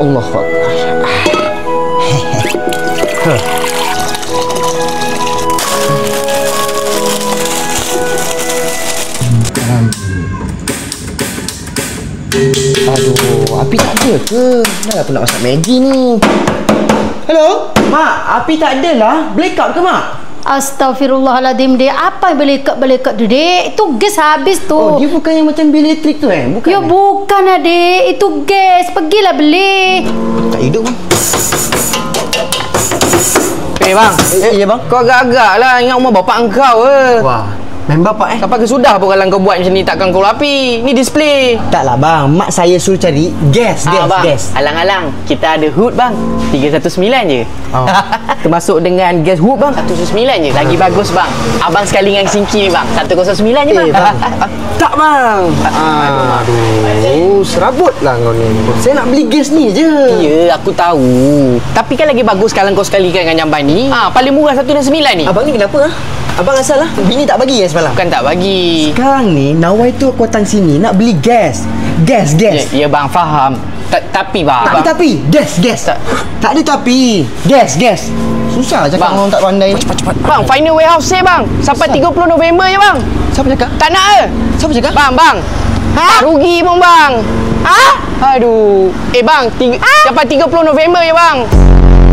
Allah Akbar. Aduh, api tak ada ke? Dah pula masak Maggi ni. Hello? Mak, api tak ada lah. Blackout ke, Mak? Astaghfirullahaladzim, dek. Apa belekat tu, dek? Itu gas habis tu. Oh, dia bukan yang macam bil elektrik tu Bukan. Ya, bukan lah, dek. Itu gas. Pergilah beli. Tak hidup bang. Bang. Ya bang. Kau agak-agak lah. Ingat rumah bapak engkau Wah, main bapak Sampai ke sudah pun kalau kau buat macam ni takkan kau api. Ni display. Taklah bang, mak saya suruh cari gas. Bang. Gas. Alang-alang. Kita ada hood bang. 319 je. Oh. Termasuk dengan gas hood bang 119 je. Lagi bagus bang. Abang sekali dengan Sinki ni bang. 109 je bang. bang. Tak bang. Aduh, serabut lah kau ni. Saya nak beli gas ni je. Ya, aku tahu. Tapi kan lagi bagus kalau kau sekalikan dengan jamban ni. Paling murah 109 ni. Abang ni kenapa? Abang asal lah. Bini tak bagi gas semalam? Bukan tak bagi. Sekarang ni Nawai tu aku datang sini nak beli gas. Gas. Ya bang, faham. Tapi bang. Tapi. Gas. Tak ada tapi. Gas. Susah cakap orang tak pandai ni. Cepat. Bang, final warehouse sale bang. Sampai 30 November je bang. Siapa cakap? Tak nak ke? Siapa cakap? Bang. Tak rugi pun bang. Aduh. Bang, sampai 30 November je bang.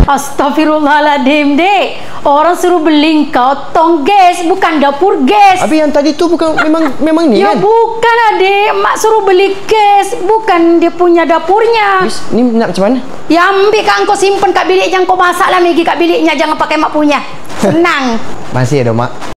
Astaghfirullahaladzim, dek. Orang suruh beli kau tong gas, bukan dapur gas. Habis yang tadi tu bukan memang ni Ya kan? bukan lah, dek. Mak suruh beli gas, bukan dia punya dapurnya. Habis ni nak macam mana? Ya ambil kan kau simpan kat bilik, jangan kau masak lah Maggi kat biliknya, jangan pakai mak punya. Senang. Masih ada mak.